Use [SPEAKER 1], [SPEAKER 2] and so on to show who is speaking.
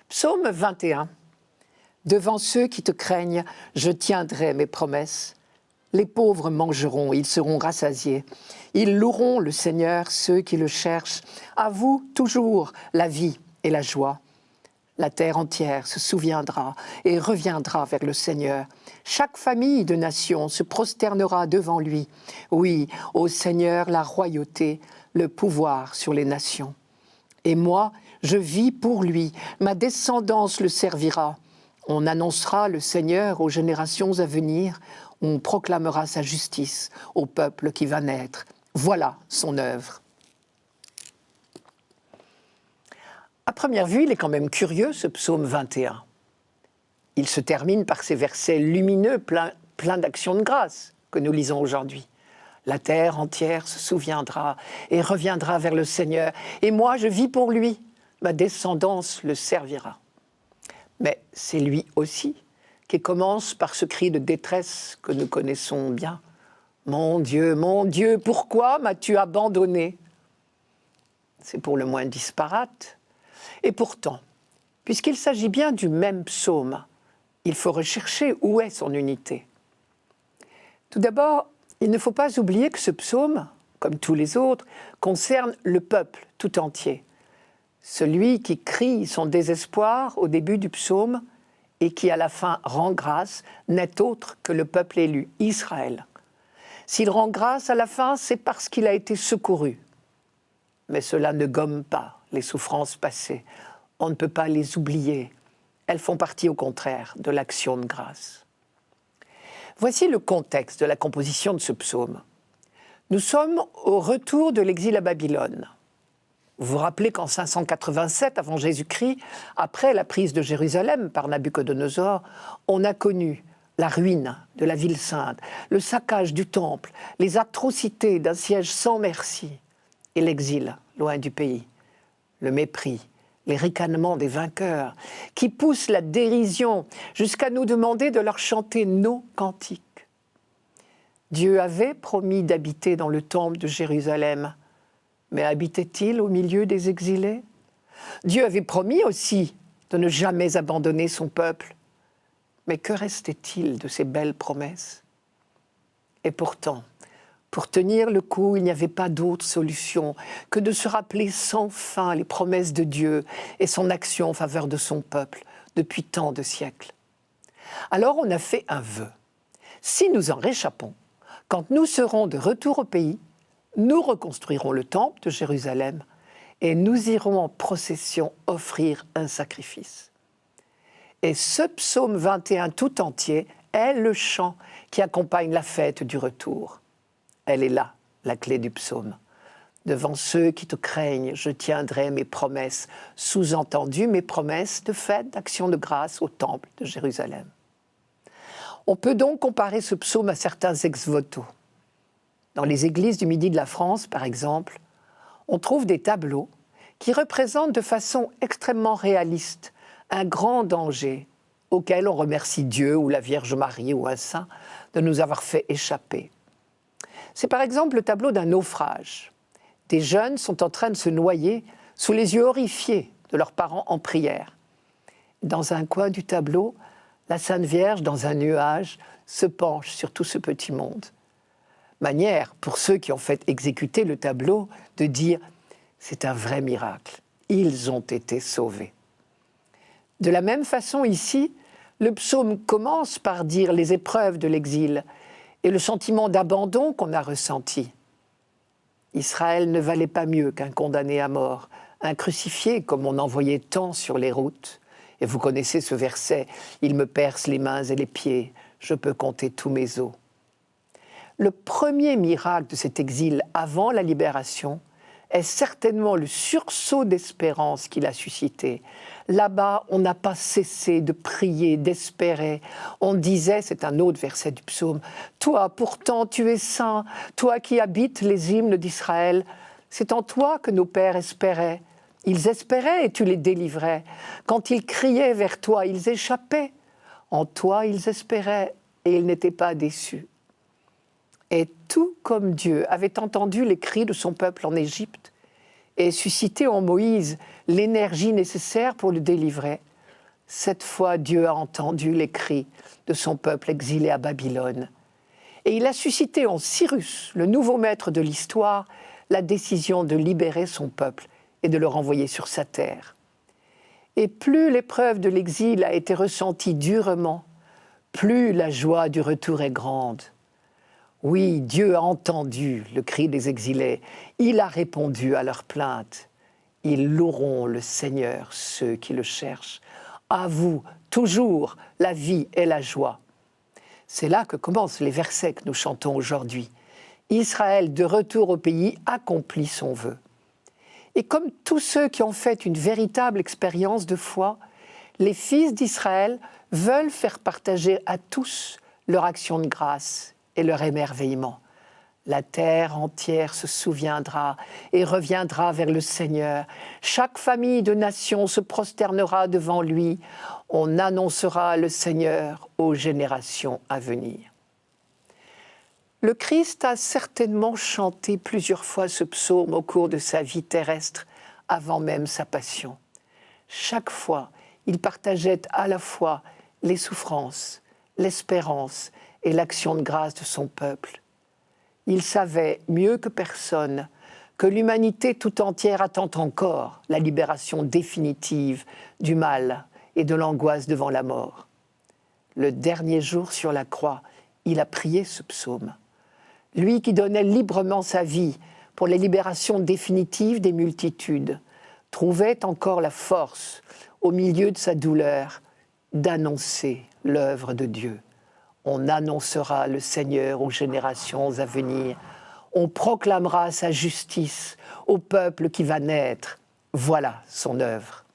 [SPEAKER 1] Psaume 21. Devant ceux qui te craignent, je tiendrai mes promesses. Les pauvres mangeront, ils seront rassasiés. Ils loueront le Seigneur, ceux qui le cherchent. À vous, toujours, la vie et la joie. La terre entière se souviendra et reviendra vers le Seigneur. Chaque famille de nations se prosternera devant lui. Oui, au Seigneur la royauté, le pouvoir sur les nations. Et moi, je vis pour lui, ma descendance le servira. On annoncera le Seigneur aux générations à venir, on proclamera sa justice au peuple qui va naître. Voilà son œuvre. À première vue, il est quand même curieux, ce psaume 21. Il se termine par ces versets lumineux, pleins d'actions de grâce, que nous lisons aujourd'hui. La terre entière se souviendra et reviendra vers le Seigneur. Et moi, je vis pour lui, ma descendance le servira. Mais c'est lui aussi qui commence par ce cri de détresse que nous connaissons bien. Mon Dieu, pourquoi m'as-tu abandonné ?» C'est pour le moins disparate. Et pourtant, puisqu'il s'agit bien du même psaume, il faut rechercher où est son unité. Tout d'abord, il ne faut pas oublier que ce psaume, comme tous les autres, concerne le peuple tout entier. Celui qui crie son désespoir au début du psaume et qui à la fin rend grâce n'est autre que le peuple élu, Israël. S'il rend grâce à la fin, c'est parce qu'il a été secouru. Mais cela ne gomme pas les souffrances passées. On ne peut pas les oublier. Elles font partie au contraire de l'action de grâce. Voici le contexte de la composition de ce psaume. Nous sommes au retour de l'exil à Babylone. Vous vous rappelez qu'en 587 avant Jésus-Christ, après la prise de Jérusalem par Nabuchodonosor, on a connu la ruine de la ville sainte, le saccage du temple, les atrocités d'un siège sans merci et l'exil loin du pays, le mépris, les ricanements des vainqueurs qui poussent la dérision jusqu'à nous demander de leur chanter nos cantiques. Dieu avait promis d'habiter dans le temple de Jérusalem, mais habitait-il au milieu des exilés ? Dieu avait promis aussi de ne jamais abandonner son peuple, mais que restait-il de ces belles promesses ? Et pourtant, pour tenir le coup, il n'y avait pas d'autre solution que de se rappeler sans fin les promesses de Dieu et son action en faveur de son peuple depuis tant de siècles. Alors on a fait un vœu. Si nous en réchappons, quand nous serons de retour au pays, nous reconstruirons le temple de Jérusalem et nous irons en procession offrir un sacrifice. Et ce psaume 21 tout entier est le chant qui accompagne la fête du retour. Elle est là, la clé du psaume. Devant ceux qui te craignent, je tiendrai mes promesses, sous-entendu mes promesses de fête, d'action de grâce au temple de Jérusalem. On peut donc comparer ce psaume à certains ex-voto. Dans les églises du Midi de la France, par exemple, on trouve des tableaux qui représentent de façon extrêmement réaliste un grand danger auquel on remercie Dieu ou la Vierge Marie ou un saint de nous avoir fait échapper. C'est par exemple le tableau d'un naufrage. Des jeunes sont en train de se noyer sous les yeux horrifiés de leurs parents en prière. Dans un coin du tableau, la Sainte Vierge, dans un nuage, se penche sur tout ce petit monde. Manière, pour ceux qui ont fait exécuter le tableau, de dire « c'est un vrai miracle, ils ont été sauvés ». De la même façon ici, le psaume commence par dire les épreuves de l'exil et le sentiment d'abandon qu'on a ressenti. Israël ne valait pas mieux qu'un condamné à mort, un crucifié comme on en voyait tant sur les routes. Et vous connaissez ce verset, « Il me perce les mains et les pieds, je peux compter tous mes os ». Le premier miracle de cet exil avant la libération est certainement le sursaut d'espérance qu'il a suscité. Là-bas, on n'a pas cessé de prier, d'espérer. On disait, c'est un autre verset du psaume, « Toi, pourtant, tu es saint, toi qui habites les hymnes d'Israël, c'est en toi que nos pères espéraient. Ils espéraient et tu les délivrais. Quand ils criaient vers toi, ils échappaient. En toi, ils espéraient et ils n'étaient pas déçus. » Et tout comme Dieu avait entendu les cris de son peuple en Égypte et suscité en Moïse l'énergie nécessaire pour le délivrer, Cette fois, Dieu a entendu les cris de son peuple exilé à Babylone. Et il a suscité en Cyrus, le nouveau maître de l'histoire, la décision de libérer son peuple et de le renvoyer sur sa terre. Et plus l'épreuve de l'exil a été ressentie durement, plus la joie du retour est grande. Oui, Dieu a entendu le cri des exilés, il a répondu à leurs plaintes. Ils loueront le Seigneur, ceux qui le cherchent. À vous, toujours, la vie et la joie. C'est là que commencent les versets que nous chantons aujourd'hui. Israël, de retour au pays, accomplit son vœu. Et comme tous ceux qui ont fait une véritable expérience de foi, les fils d'Israël veulent faire partager à tous leur action de grâce et leur émerveillement. La terre entière se souviendra et reviendra vers le Seigneur. Chaque famille de nations se prosternera devant lui. On annoncera le Seigneur aux générations à venir. Le Christ a certainement chanté plusieurs fois ce psaume au cours de sa vie terrestre, avant même sa passion. Chaque fois, il partageait à la fois les souffrances, l'espérance et l'action de grâce de son peuple. Il savait mieux que personne que l'humanité tout entière attend encore la libération définitive du mal et de l'angoisse devant la mort. Le dernier jour sur la croix, il a prié ce psaume. Lui qui donnait librement sa vie pour la libération définitive des multitudes, trouvait encore la force, au milieu de sa douleur, d'annoncer l'œuvre de Dieu. On annoncera le Seigneur aux générations à venir. On proclamera sa justice au peuple qui va naître. Voilà son œuvre.